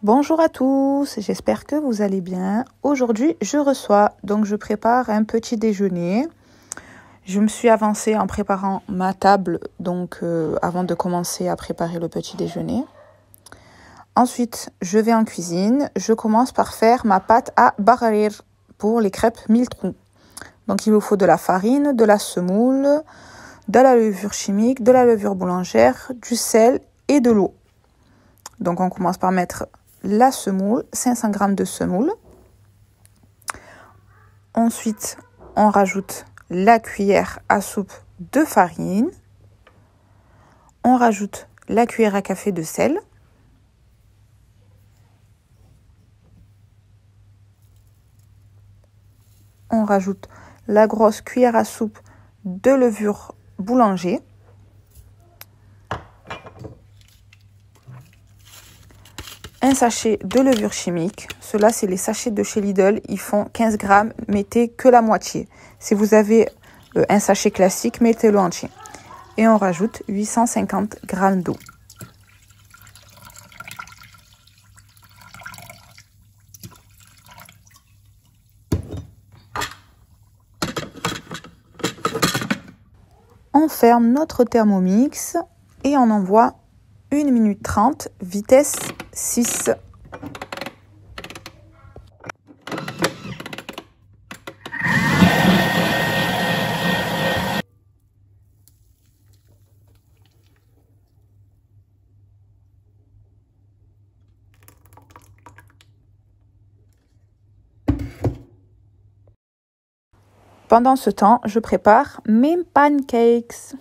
Bonjour à tous, j'espère que vous allez bien. Aujourd'hui, je prépare un petit déjeuner. Je me suis avancée en préparant ma table, avant de commencer à préparer le petit déjeuner. Ensuite, je vais en cuisine. Je commence par faire ma pâte à barrir pour les crêpes 1000 trous. Donc, il vous faut de la farine, de la semoule, de la levure chimique, de la levure boulangère, du sel et de l'eau. Donc, on commence par mettre la semoule, 500 g de semoule. Ensuite, on rajoute la cuillère à soupe de farine. On rajoute la cuillère à café de sel. On rajoute la grosse cuillère à soupe de levure boulanger. Un sachet de levure chimique. Ceux-là, c'est les sachets de chez Lidl. Ils font 15 g. Mettez que la moitié. Si vous avez un sachet classique, mettez-le entier. Et on rajoute 850 g d'eau. On ferme notre Thermomix et on envoie 1 minute 30, vitesse 6. Pendant ce temps, je prépare mes pancakes.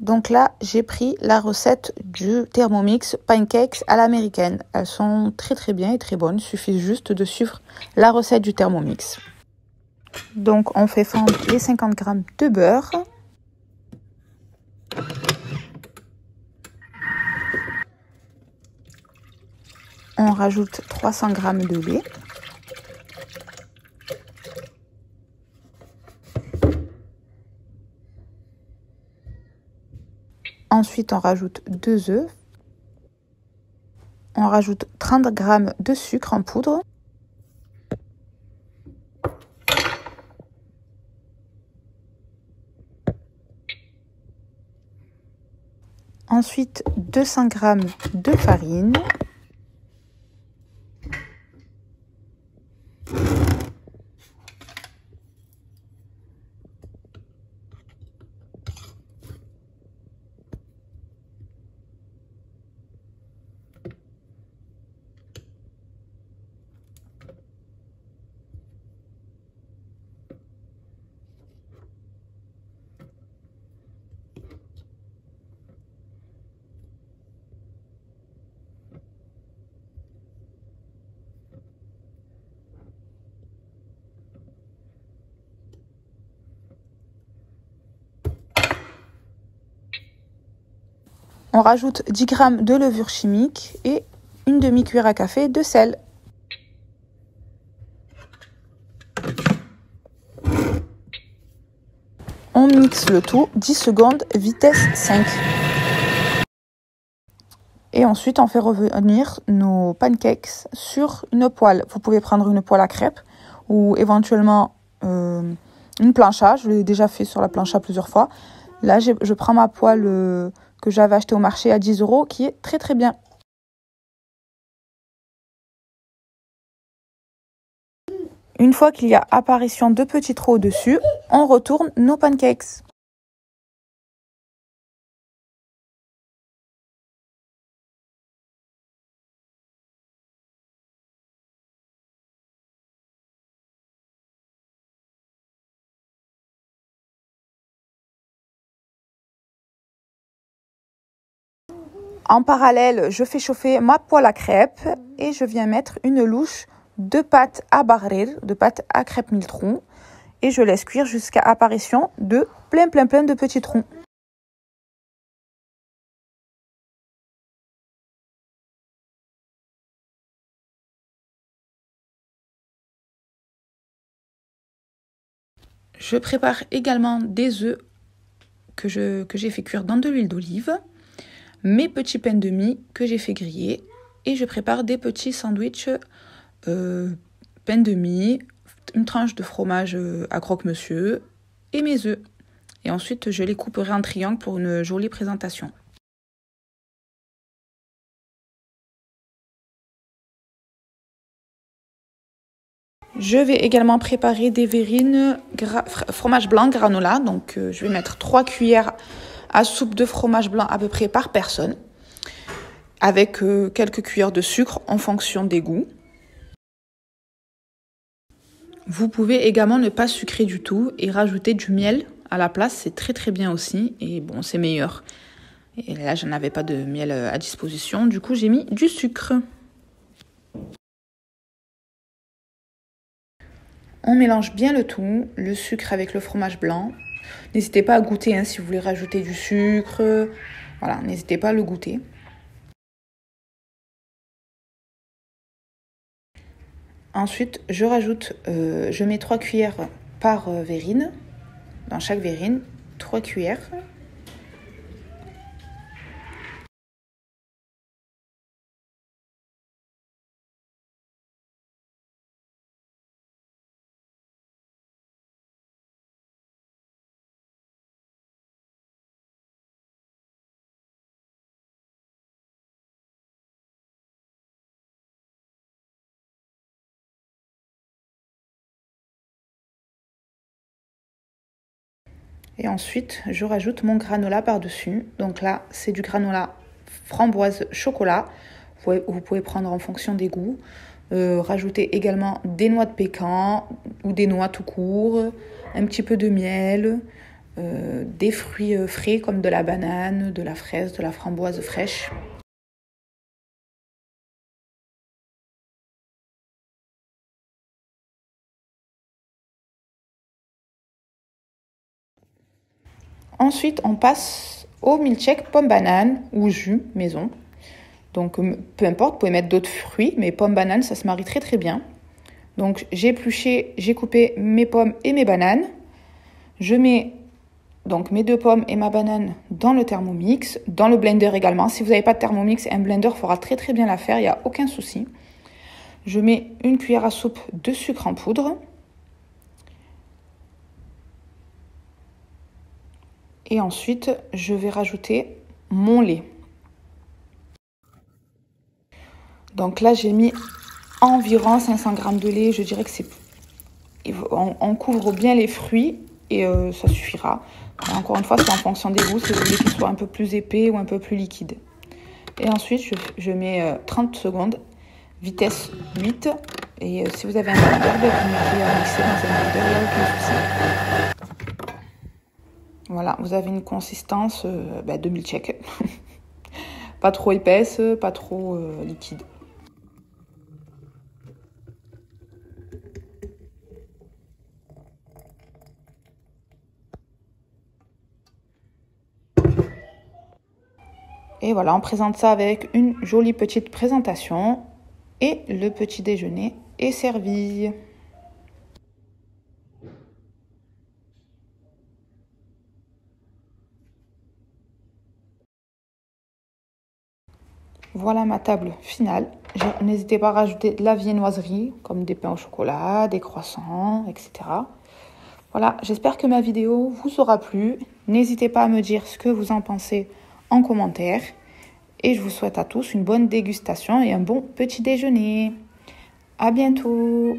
Donc là, j'ai pris la recette du Thermomix Pancakes à l'américaine. Elles sont très bien et très bonnes. Il suffit juste de suivre la recette du Thermomix. Donc on fait fondre les 50 g de beurre. On rajoute 300 g de lait. Ensuite, on rajoute 2 œufs. On rajoute 30 g de sucre en poudre. Ensuite, 200 g de farine. On rajoute 10 g de levure chimique et une demi-cuillère à café de sel. On mixe le tout 10 secondes, vitesse 5. Et ensuite, on fait revenir nos pancakes sur une poêle. Vous pouvez prendre une poêle à crêpes ou éventuellement une plancha. Je l'ai déjà fait sur la plancha plusieurs fois. Là, je prends ma poêle que j'avais achetée au marché à 10 €, qui est très bien. Une fois qu'il y a apparition de petits trous au-dessus, on retourne nos pancakes. En parallèle, je fais chauffer ma poêle à crêpes et je viens mettre une louche de pâte à barrir, de pâte à crêpes 1000 trous. Et je laisse cuire jusqu'à apparition de plein de petits trous. Je prépare également des œufs que j'ai fait cuire dans de l'huile d'olive. mes petits pains de mie que j'ai fait griller et je prépare des petits sandwichs pain de mie, une tranche de fromage à croque-monsieur et mes œufs. Et ensuite, je les couperai en triangle pour une jolie présentation. Je vais également préparer des verrines fromage blanc granola. Donc, je vais mettre 3 cuillères à soupe de fromage blanc à peu près par personne, avec quelques cuillères de sucre en fonction des goûts. Vous pouvez également ne pas sucrer du tout et rajouter du miel à la place. C'est très très bien aussi et bon, c'est meilleur. Et là, je n'avais pas de miel à disposition. Du coup, j'ai mis du sucre. On mélange bien le tout, le sucre avec le fromage blanc. N'hésitez pas à goûter si vous voulez rajouter du sucre. Voilà, n'hésitez pas à le goûter. Ensuite, je mets 3 cuillères par verrine. Dans chaque verrine, 3 cuillères. Et ensuite, je rajoute mon granola par-dessus. Donc là, c'est du granola framboise chocolat. Vous pouvez prendre en fonction des goûts. Rajouter également des noix de pécan ou des noix tout court, un petit peu de miel, des fruits frais comme de la banane, de la fraise, de la framboise fraîche. Ensuite, on passe au milkshake pomme banane ou jus maison. Donc, peu importe, vous pouvez mettre d'autres fruits, mais pomme banane, ça se marie très très bien. Donc, j'ai coupé mes pommes et mes bananes. Je mets donc mes 2 pommes et ma banane dans le Thermomix, dans le blender également. Si vous n'avez pas de Thermomix, un blender fera très très bien l'affaire, il n'y a aucun souci. Je mets une cuillère à soupe de sucre en poudre. Et ensuite, je vais rajouter mon lait. Donc là, j'ai mis environ 500 g de lait. Je dirais que on couvre bien les fruits et ça suffira. Et encore une fois, c'est en fonction des goûts, si vous voulez qu'il soit un peu plus épais ou un peu plus liquide. Et ensuite, je mets 30 secondes, vitesse 8. Et si vous avez un blender, vous mettez mixer dans un blender, il n'y a aucun souci. Voilà, vous avez une consistance de milkshake. Pas trop épaisse, pas trop liquide. Et voilà, on présente ça avec une jolie petite présentation. Et le petit déjeuner est servi. Voilà ma table finale. N'hésitez pas à rajouter de la viennoiserie, comme des pains au chocolat, des croissants, etc. Voilà, j'espère que ma vidéo vous aura plu. N'hésitez pas à me dire ce que vous en pensez en commentaire. Et je vous souhaite à tous une bonne dégustation et un bon petit déjeuner. À bientôt!